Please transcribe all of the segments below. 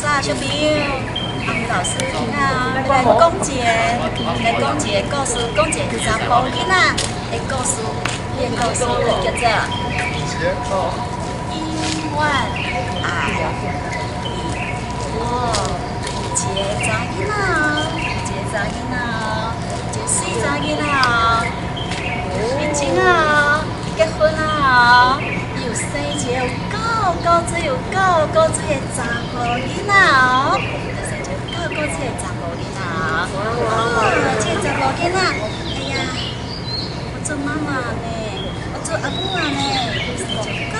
早小朋友，老师啊，来讲一个故事，讲一个查甫囡仔的故事。这个故事就叫做《万爱》。一个查囡仔，一个水查囡仔，已经结婚啊，又生一个高水的查甫囡仔哦，又生一个高水的查甫囡仔哦，这个查甫囡仔，哎呀，我做妈妈呢，我做阿母啊呢，又生一个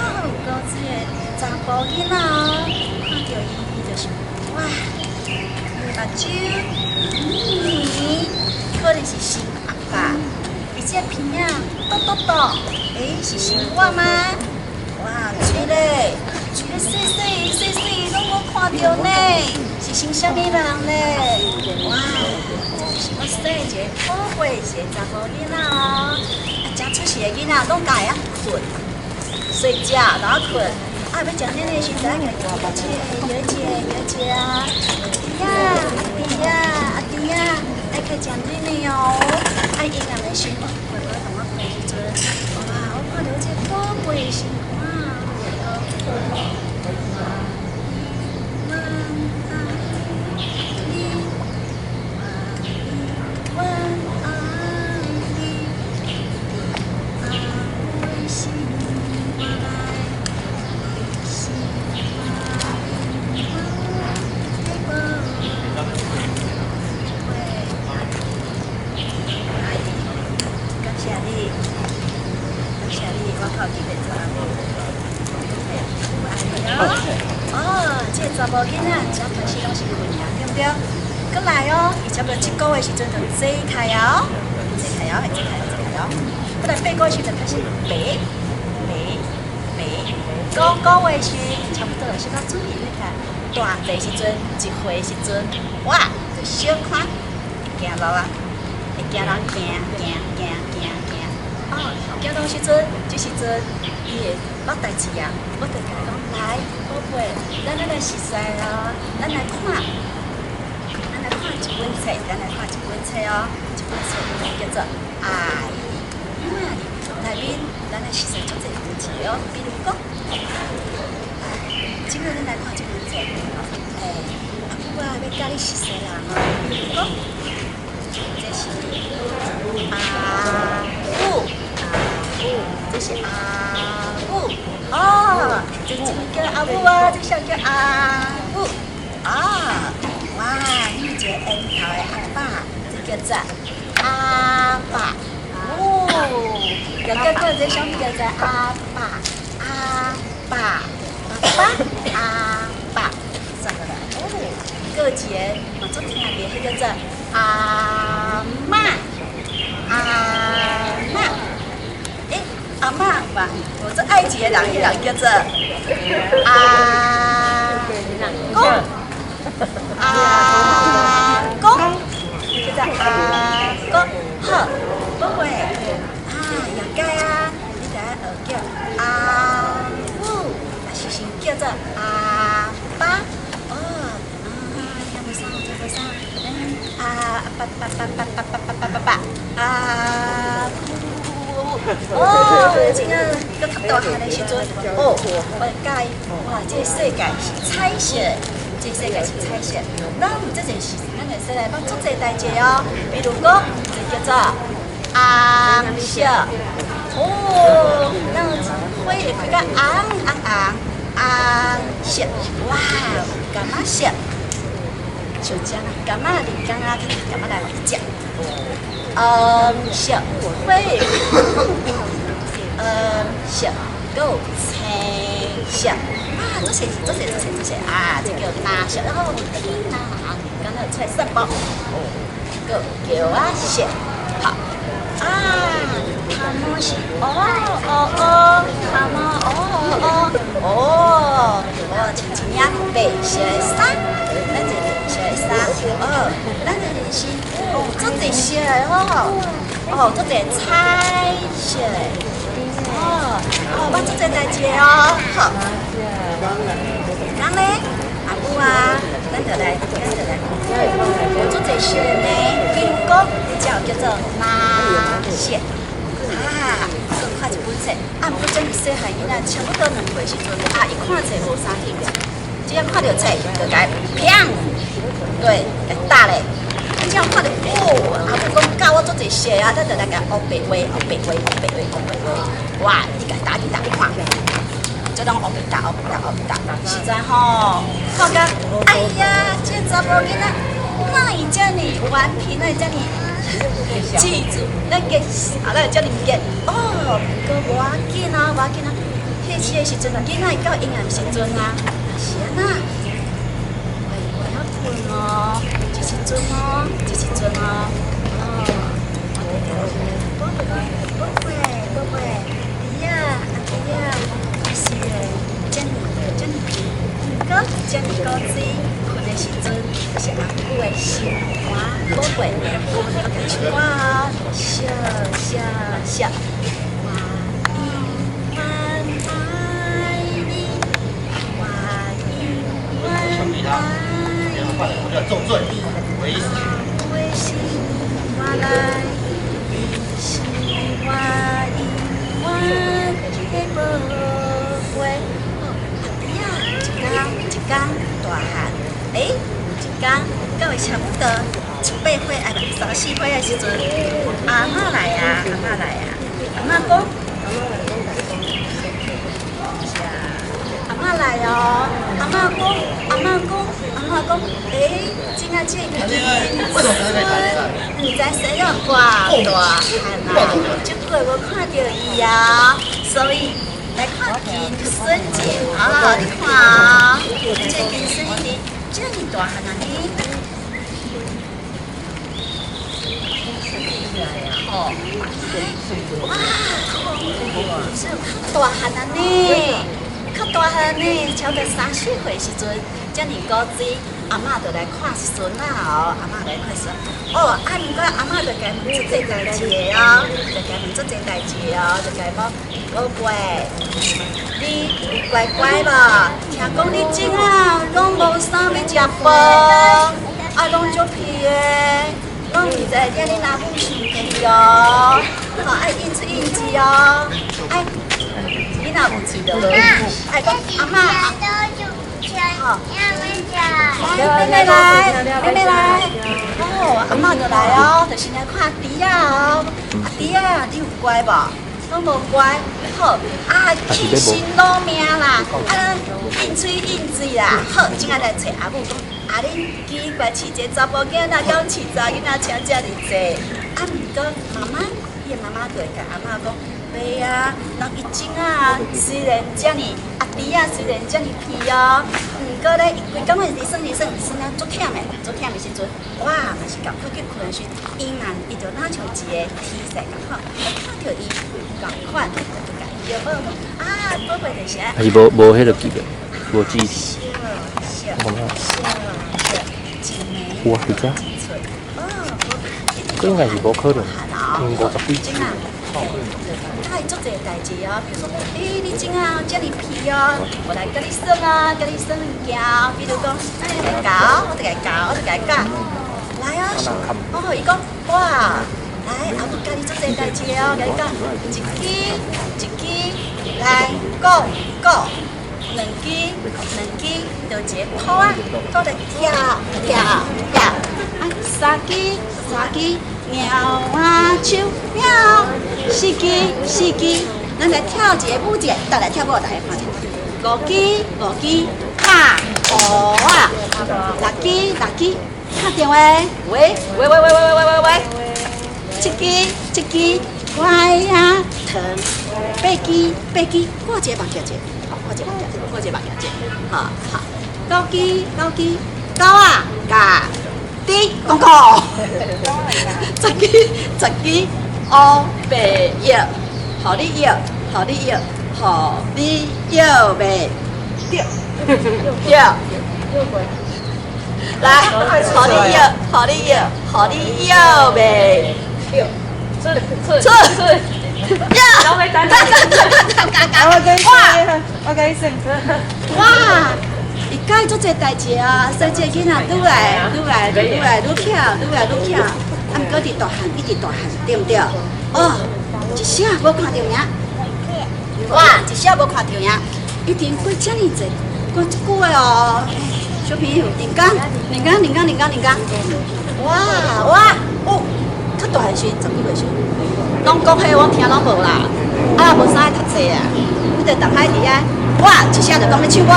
高水的查甫囡仔哦，看到伊就是哇，目睭可能是新阿爸。这片啊，是新我吗？哇，水嘞，细，拢无看到呢，是新啥物人呢？哇，是我生一个宝贝一个查甫囡仔哦，真出息的囡仔，拢家会困，睡觉然后困，要食奶奶的时阵，摇姐啊，阿弟啊，爱去食奶奶哦，爱伊人的心。哇！我看到这宝贝的心啊，查某囡仔，才开始拢是困呀，对不对？过来哦，伊差不多7个月时阵就坐开哦，过来8个月时阵开始爬，9个月时差不多是到注意你看，大爬时阵1岁时阵，哇，就小看，会行路啊，会行人行，哦，行路时阵，这时阵伊会落代志啊，我就甲伊讲来。宝贝，咱来熟悉哦，咱来看一本册，哦，一本册叫做《爱》，内面咱来熟悉做这文字哦，比如讲，今日咱来看这本册，阿母啊要教你熟悉人哦，比如讲，这是阿母，这是阿母。哦，这怎么叫阿母啊？这像叫阿母啊！哇，你这缘头的阿爸，这叫做阿爸哦。又叫做这什么叫做阿爸？爸爸，啥个啦？哦，个一个嘛，做听的，迄叫做阿妈。阿嬷吧，我做埃及的人，迄人叫做阿公，叫做阿公。好，宝贝，也该啊，你知影叫阿母，也是先叫做阿爸。哦，听不上，爸，哦，这个搁大汉的时阵，哦，我介哇，这个世界是彩色，咱有这件事，咱会使来帮做这代志哦。比如讲，这叫做红色，哦，咱火会开个红色，哇，干嘛色？就这样，干嘛你干嘛来食？色火，色有青色啊，这些啊，这叫蓝色，然后天蓝，刚才出来三包，个叫色，好啊，他们是亲呀，白色的衫，咱这白色的衫，咱这是做这些哦，做这彩色的，我做这代志哦，好，刚呢，阿母有啊，咱就来，有做这些呢，比如讲，叫做麻线啊，做看一本册，啊，不过这么细汉囡仔，差不多2岁时阵，啊，伊看册无啥听，只要看到册就该砰，对，该打嘞。只要看到哦，阿母讲教我做这些啊，咱就来甲学白话，学白话，学白话，学白话，哇，你该打看。这种学白打，实在吼，看甲，哎呀，这查甫囡仔哪会这么顽皮，哪会这么记住，咱个哪会这么记？哦，个无要紧啊，迄时阵啊，囡仔到婴儿时阵啊，是安那，我要困哦，这时阵哦，宝贝，弟呀，是诶，这么皮，哥这么高兴，困的时阵是阿母的心肝宝贝，我甲唱歌哦，笑，我永远爱你，我永远爱你，为心我来，是我永远的宝贝。一天大汉，一天到会差不多7、8岁，哎不，3、4岁的时阵，阿嬷来啊，阿嬷讲，阿嬷来哦，阿嬷讲，今仔这个唔知生了偌大汉啊，这个我看到伊啊，所以。来看金孙姐啊！你看啊，这金孙姐这么大汉啊你，哦，哇，是较大汉啊呢，超过3、4岁时阵，这么高子，阿嬷就来看孙啊哦，阿嬷来看孙。哦，啊，毋过阿嬷就该问做这代志的哦，就该宝贝，你乖乖无？听讲你今仔拢无啥要食饭，啊，拢足皮的，拢毋知点你阿母生气哦，好爱应子哦，爱你若有嘴就落，爱讲阿嬷。好，妹妹来，哦，阿嬷就来哦，就是来看弟啊哦，弟啊，你有乖无？拢无乖，好，啊，气心老命啦，啊，应嘴啦，好，今仔来找阿母讲，啊，恁奇怪饲一个查甫囡仔，敢饲查囡仔请遮尔济，啊，毋过伊妈妈就会甲阿嬷讲，袂啊，人伊种啊，虽然遮尔，弟啊虽然遮尔皮哦，毋过咧，伊规工日生啊，足忝的时阵，哇，嘛是共快去困时，伊就哪像一个天使共款，看到伊共款，就甲伊叫宝啊，宝贝就是啊。还是无迄个记得，无记忆。哇，是这？这应该是无可能，50几岁。他会做这个代志哦，比如说，你今啊这么皮哦，我来跟你算啊，跟你算物件，比如讲，你来教，我就来教，来啊，哦，伊讲，哇，来，阿母教你做这个代志哦，甲你讲，一支，来，go，两支，就一个拖啊，拖来跳，啊，3支。喵啊唱喵，四支，咱来跳一个舞节，倒来跳舞，大家看下。5支，拍鼓啊，6支，打电话，喂，7支，乖呀，糖，8支，过一个目镜节，好，过一个目镜节，好，9支，狗啊，甲。滴广告，10支乌白药，互你药袂对，来，互你药袂出，我跟你说，哇，伊改做这代志啊，所以这囡仔愈来愈巧，啊，毋过伫大汉一直大汉，对毋对？哦，一下无看到影，哇，一下无看到影，一定过遮尔济，过一久的哦。小朋友，连讲，哇，哦，较大汉时10几岁时，拢讲迄我听拢无啦，啊，无啥爱读册啊，你着动海伫遐，哇，一下就讲要唱歌。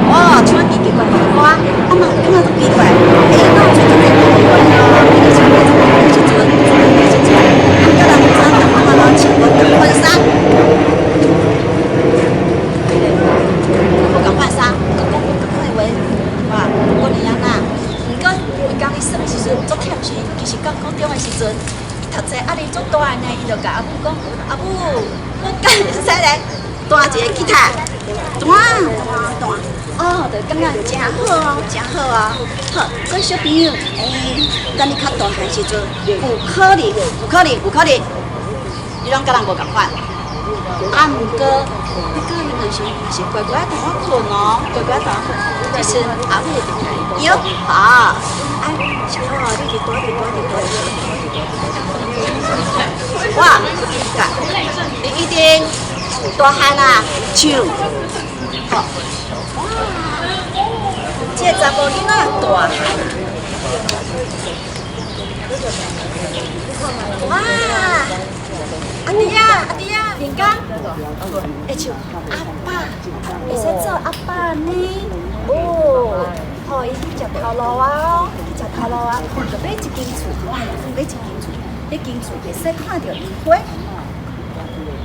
哦，唱奇奇怪怪的歌，啊嘛，感觉都奇怪。哎，那我做这个奇怪啊，你就唱这个时阵，啊，叫人唔知干嘛咯，唱个干啥？不讲干啥，讲的话，哇，过年啊呐。毋过，伊讲伊耍的时阵做忝时，其实讲高中的时阵，读册压力足大呢，伊就甲阿母讲，阿母，我干会使来弹一个吉他，弹。哦，就感觉真好哦，好，所以小朋友，等你较大汉时阵，有可能，你拢甲人无共款。啊，毋过，你个人是乖乖同我困哦，乖乖同我困。其实阿母有好，小朋友你多。哇，你一定大汉啊，唱，好。这查甫囡仔大汉，哇！阿弟啊，连讲，会唱阿爸，会使做阿爸呢？哦，好，伊去食头路啊，就买一间厝，哇，买一间厝，迄间厝会使看到樱花。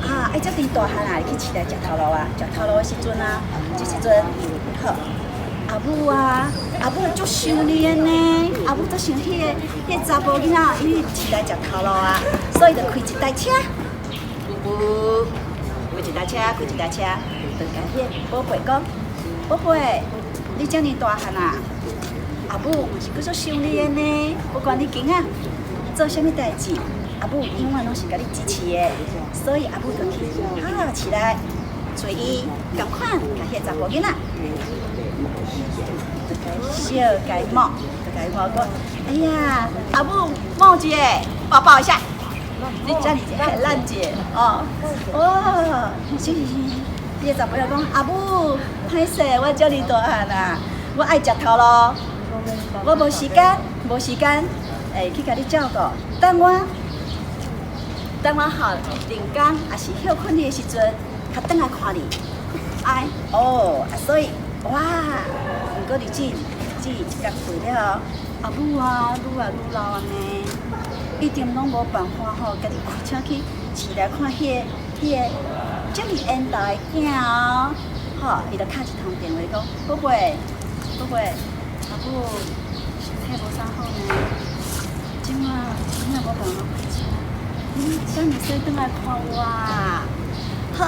啊，才伫大汉啊，去市内食头路啊，食头路的时阵啊，这时阵好。阿母足想你的呢，阿母足想迄个查甫囡仔去市内食头路啊，所以就开一台车，开一台车，就甲迄宝贝讲，宝贝，你遮尔大汉啊，阿母嘛是搁足想你的呢，不管你今仔做啥物代志，阿母永远拢是甲你支持的，所以阿母就去市内找伊共款，甲迄查甫囡仔。小改帽，讲，哎呀，阿母帽姐，抱一下，你家里很烂姐哦，哦，行，你个查甫仔讲，阿母，歹势，我遮尔大汉啊，我爱食头路，我无时间，去甲你照顾，等我好定工，也是休困你的时阵，较转来看你，所以，哇！毋过日子一角过了，阿母啊，愈来愈老安尼，一定拢无办法吼，家己开车去市内看迄个遮尔缘投的囝哦，吼，伊就敲一通电话讲，宝贝，阿母身体无啥好呢，即马无办法开车，等你细转来看我啊，好，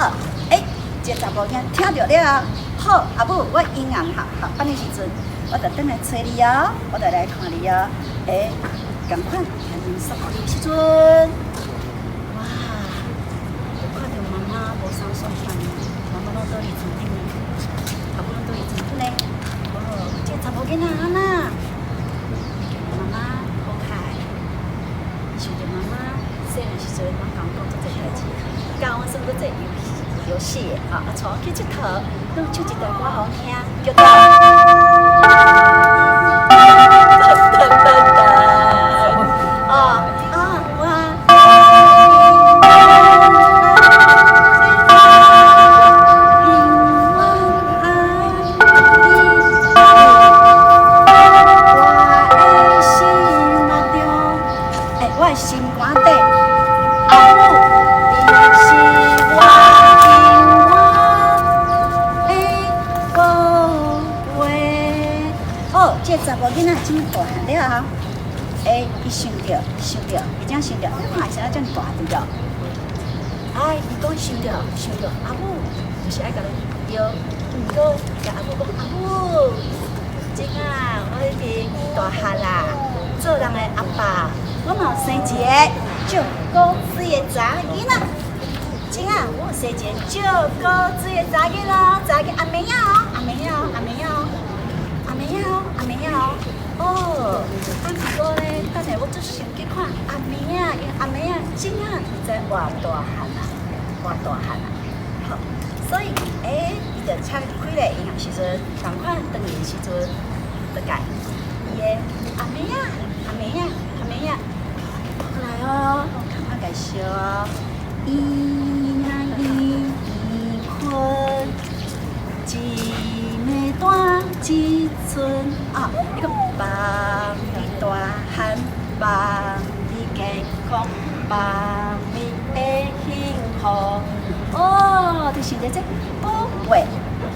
这查甫囝听到了。好，阿母，我阴暗下班的时阵，我就等来找你哦，我就来看你哦。共款看恁送你的时阵，哇，看到妈妈无啥爽快，妈妈拢倒伫床顶呢，阿母拢倒伫床顶呢。哦，这查甫囡仔安那，妈妈好可爱，想着妈妈细汉时阵，拢甲我讲做这代志，教我算做这游戏啊，带我去佚佗。都唱一段歌好听，叫做我的心肝底，阿母，你是这查甫囡仔真大汉了后，伊想着，伊怎想着？你看是安怎大对着？伊讲想着，阿母就是爱甲你摇，毋过甲阿母讲，阿母，真啊，我已经大汉啦，做人的阿爸，我嘛生一个足高水的查囡仔，今啊，我是一个照顾水的查囡咯，查囡阿妹啊，阿妹啊，阿妹啊，阿妹啊，阿妹啊。哦，啊，不过咧，等下我做先去看阿妹啊，因为阿妹啊，今啊在活大汉啊，活大汉啊。好，所以伊就请开咧银行时阵，同款当年时阵，就甲伊的阿妹啊，阿妹啊，阿妹啊，来哦，同款介绍哦。一呀一困，一暝大一寸啊！一个帮你大汉，帮你健康，帮你的幸福。哦，就是这宝贝，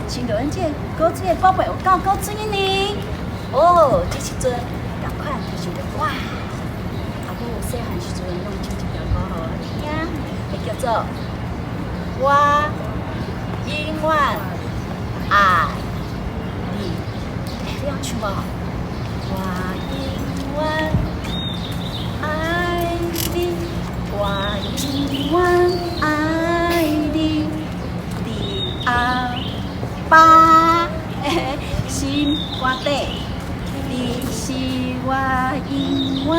新到咱这果水的宝贝有够果水呢。哦，这时阵赶快就想着哇，阿母细汉时阵拢唱一条歌互我听。叫做我永远爱你，你要唱无？我永远爱你，我永远爱你，你阿爸的心肝底，你是我永远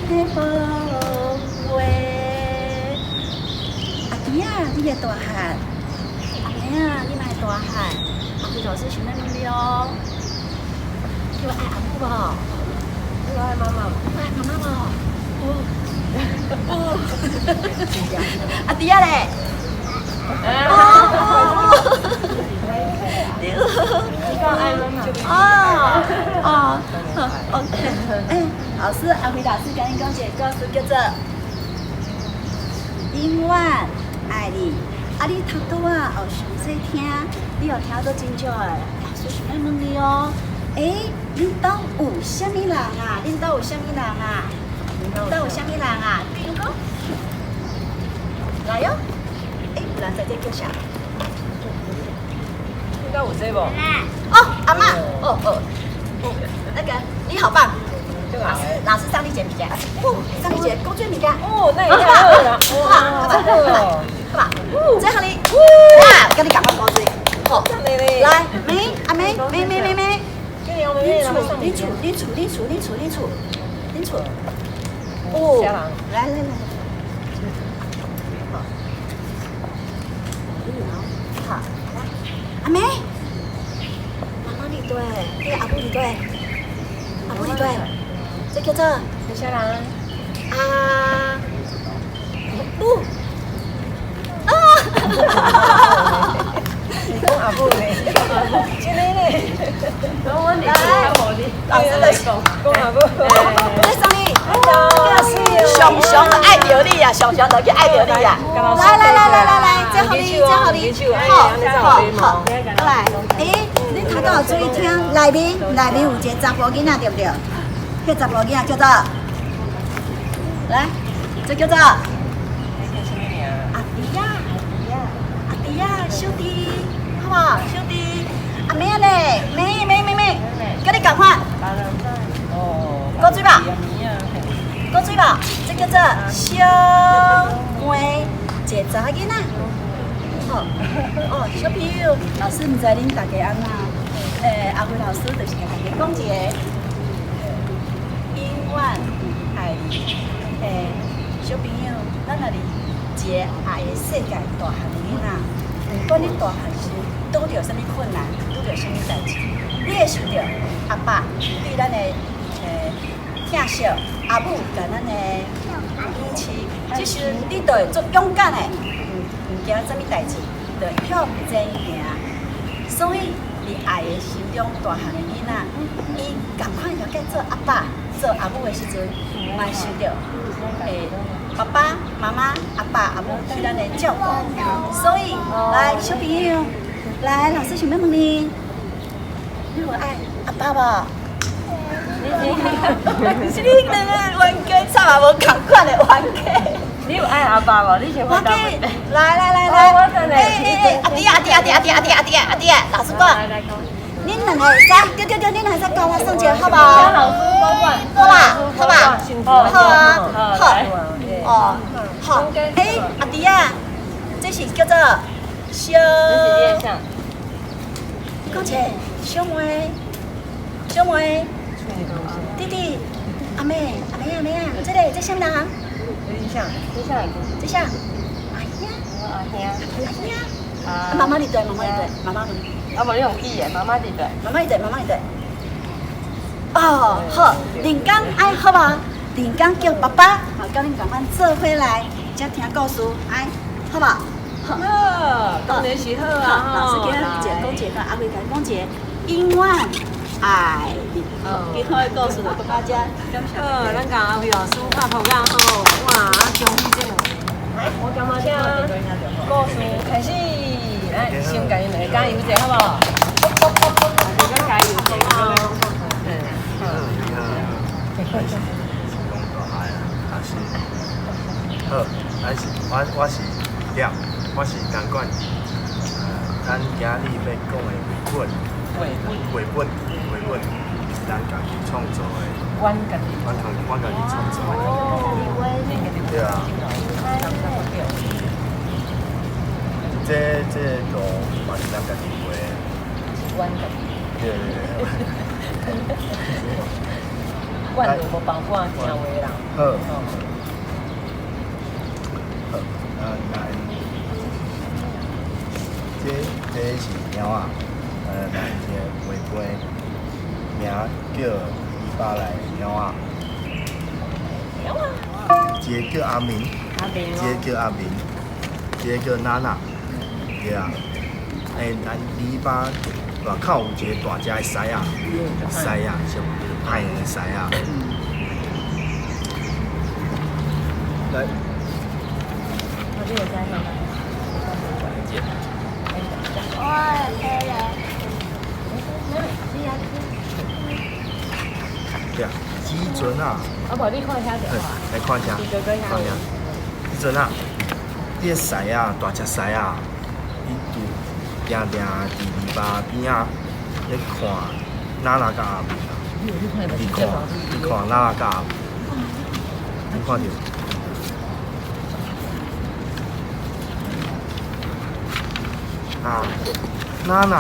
的宝贝。呀，你个大汉，阿妹啊，你卖大汉，阿妹老师想要问你哦，你有爱阿母无？你爱妈妈？爱妈妈无？阿弟啊嘞？你讲爱妈妈？OK，老师，阿辉老师跟你讲一个故事，叫做永远。爱你，啊！你读到啊，后详细听，你有听到真少的，老师想要问你哦。恁兜有啥物人啊？恁兜有啥物人啊？恁兜有啥物人啊？比如讲，来哟！有人在这叫啥？应该有这无？哦，阿妈，那个你好棒。老师上你姐物件，上你姐公主物件。哦，那也太好了，哇，这个哦，干嘛？这和你，哇，跟你赶快公主。好，来，妹，阿妹，妹，你处。哦，来，好，阿妹，妈妈你对，你阿母你对，阿母你对。这叫做小人啊，不啊！你讲阿母嘞，真的嘞，我问你，老师在讲阿母，在上面，熊的爱着你啊，熊就去爱着你啊！来，这好你，好，来，你头都注意听，内面有一个查甫囡仔，对不对？迄查甫囡仔叫做，来，这叫做阿弟呀，小弟，好不好？小弟，阿妹嘞，妹，跟你赶快，过水吧，这叫做小妹，一个查囡仔，小朋友，老师唔知恁大家安怎？阿辉老师就是甲大家讲一个。永远爱你，小朋友，咱若是一个爱的世界大汉的囡仔，不管你大汉时拄着什么困难，拄着什么代志，你会想着阿爸对咱的疼惜，阿母甲咱的支持，即时你就会足勇敢的，唔惊什么代志，就向前行。所以，伫爱的心中大汉的囡仔，伊共款了解做阿爸。做阿母的时阵，嘛受到爸爸妈妈、阿爸阿母对咱的照顾，所以来小朋友，来老师想要问你，你有爱阿爸无？是你两个冤家，差嘛无同款的冤家。你有爱阿爸无？你先回答我。来，阿弟，老师讲。恁两个会使，对，恁两个会使教我算一个好无？好吧，好啊，好，阿弟啊，这是叫做小。这是像。讲起小妹，小妹，弟弟，阿妹，这什么人？这像，阿兄，阿兄，妈妈伫对，妈妈伫。啊，无你用记的，妈妈伫对。妈妈伫对。哦，好，连讲爱好无？连讲叫爸爸，好，叫恁共阮做伙来，才听故事，爱好无？好，当然是好啊。老师今日讲一个，阿妹讲一个，永远爱你。今天的故事就到大家。好，咱甲阿妹老师拍头家好，哇，恭喜这个。我感觉故事开始，来先甲因来加油者，好不好？先加油者哦。好，我是陈冠志。咱今日要讲的绘本，咱家己创作的。阮家己创作的。对啊。这就嘛是咱家己画的。阮家己。对。阮就无包括正话人。好。这是猫啊，咱一个画杯，名叫伊爸来猫啊。一个叫阿明，一个叫阿明，一个叫娜娜，对啊。咱篱笆外口有一个大只的狮仔，是歹的狮仔。来。这个家乡吗？对啊，时阵啊，无你看遐就好。来看下，看下。时阵啊，迄个狮啊，大只狮啊，伊就定伫篱笆边啊，咧看娜娜甲阿明啊。你看娜娜甲阿明，你看着？啊，娜娜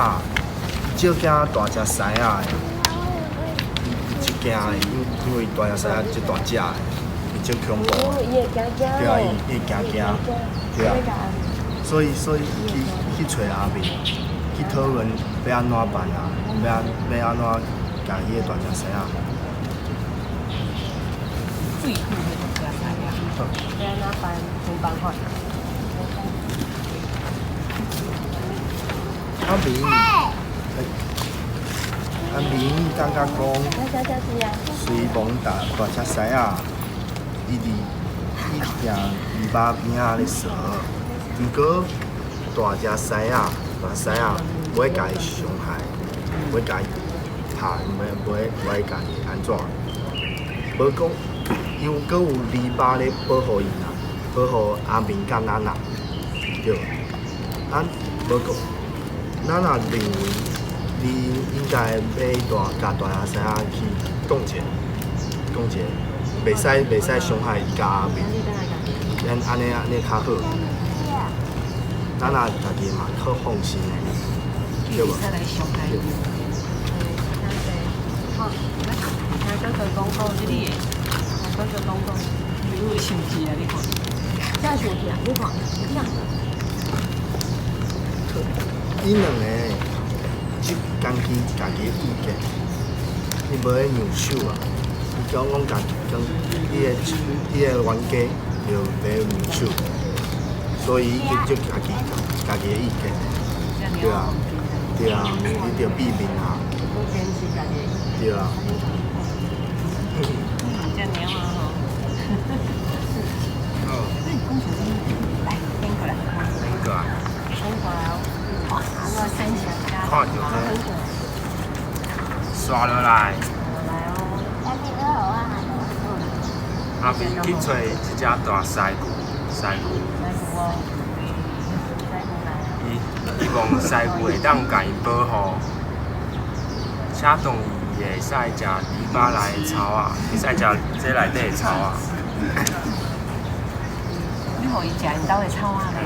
少惊大只狮仔的，伊就惊的，因为大只狮仔即大只的，伊足恐怖的。对啊，伊惊，对啊。所以去找阿明，去讨论要安怎办啊，要安怎甲迄个大只狮仔。最酷的大只狮仔，要安怎办？想办法。阿明感觉讲，随风大只狮仔，伊定篱笆边仔咧扫，毋过大只狮仔不会家己伤害，不会家己拍，不会家己安怎？无讲，因为阁有篱笆咧保护伊啦，保护阿明甲娜娜，对。咱无讲。娜娜认为，你应该要甲大只狮仔去讲一下，袂使伤害伊甲阿明，安尼较好。娜娜家己嘛较放心的，对无？对。好，来刚才讲好这里的，刚才讲你有生气啊？你看，这生气啊？你看，你看。伊两个即根据家己的意见，伊无咧让手啊。伊讲讲伊个冤家就袂让手，所以伊就家己的意见。对啊，伊着避免啊。对啊。这年啊吼。好。来，拎过来。拎过来。拎过来哦。我看一下。看着呢。刷落来。阿明去找一只大狮牛，伊望狮牛会当甲伊保护，且同伊会使食篱笆内的草啊，会使食这内底的草啊。你互伊食因兜的草啊咧？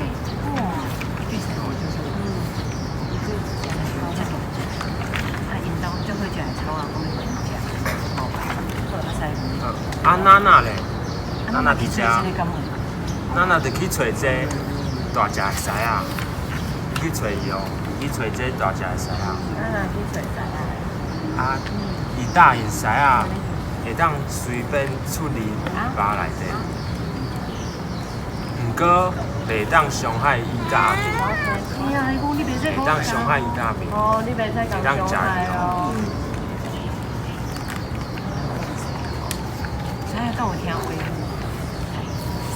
啊，娜娜咧，娜娜伫遮，娜娜就去找这大只的狮啊，去找伊哦，去找这大只的狮啊。啊，伊大型狮啊，会当随便出入巴内底，毋过袂当伤害伊甲阿明，袂当伤害伊甲阿明，哦，你袂使会当食伊哦。啥敢有听话？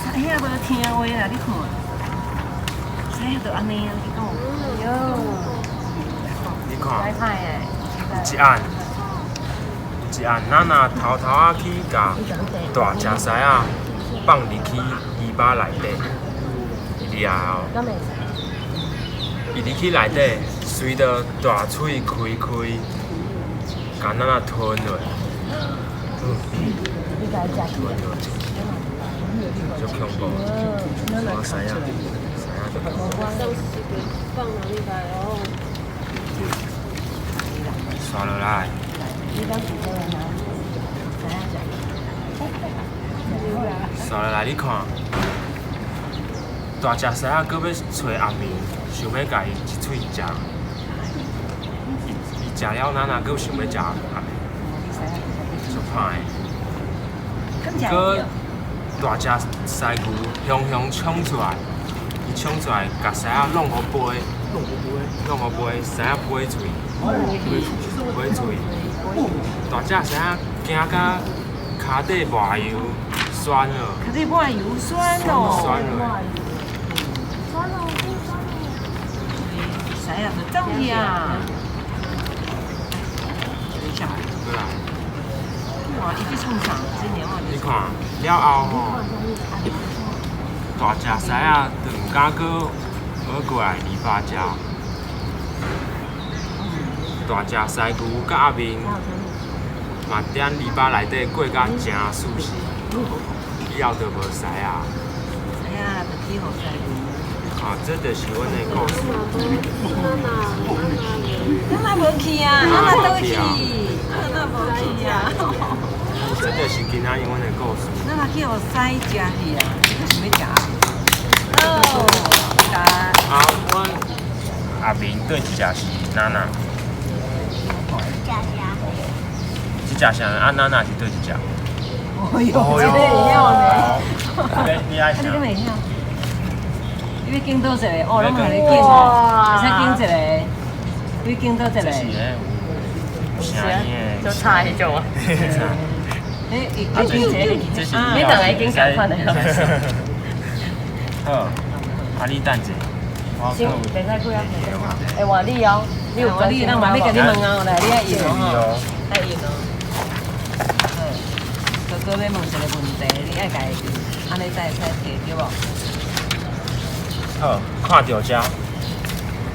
啥遐无听话啦？你看，啥都安尼啊？你讲，哟，你看，歹歹诶，有一案，娜娜偷偷啊去甲大只狮啊放入去伊巴内底，然后伊入去内底，随着大喙开，甲娜娜吞落。足恐怖！我狮啊，就刷落来。刷落来，你看，大只狮啊，搁要找阿明，想要甲伊一喙食。伊食了，娜娜搁想要食阿明，足歹的。搁大只狮牛雄冲出来，伊冲出来，甲狮啊弄互飞，狮啊飞出去，飞出去。大只狮啊惊甲骹底抹油酸了，可是抹油酸哦，酸了。啥呀？就走去啊！过来。哇，伊去创啥？今年你看了后吼，大只狮啊，就毋敢搁过来篱笆遮。大只狮牛甲阿明嘛踮篱笆内底过甲真舒适，以后就无狮啊。哎呀，就去互狮牛。啊，这就是阮的故事。咱哪无去啊？咱哪倒去？咱哪无去啊？这就是今仔日阮的故事。咱哪去互狮食去啊？想要食？哦，啊，阮阿明对一只是娜娜。一只是啊，娜娜是对一只。哦哟，这个会晓呢。你爱啥？你敢会晓？你要拣倒一个？哦，咱们来拣哦，会使拣一个。你拣倒一个？这是咧有声音的。就差迄种啊。你拣一个，这是你等下拣共款的。好，啊你等者。先，袂使几啊？会换你哦。你有我你，咱嘛要甲你问哦，来，你爱赢哦，爱赢哦。哥哥要问一个问题，你爱家己安尼才会使摕对无？好，看到遮，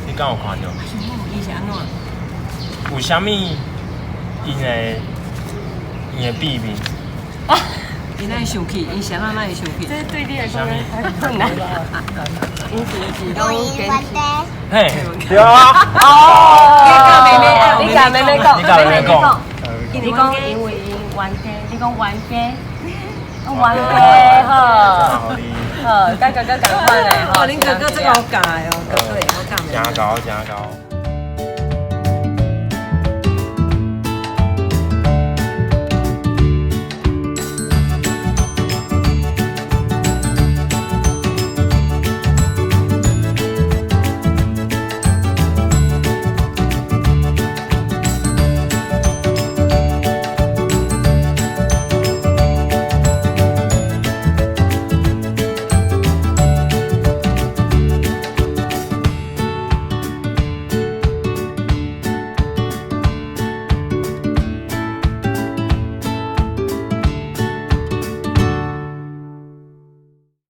你敢有看到？伊是安怎？为虾米因的秘密？伊哪会生气？伊谁哪会生气？这对你来讲很困难。因是讲坚持。嘿，对啊。哦。你甲妹妹讲，你甲妹妹讲。你讲因为因冤家，你讲冤家。冤家好。好，甲哥哥共款的吼。恁哥哥真好教哦，哥哥会好教。真高，真高。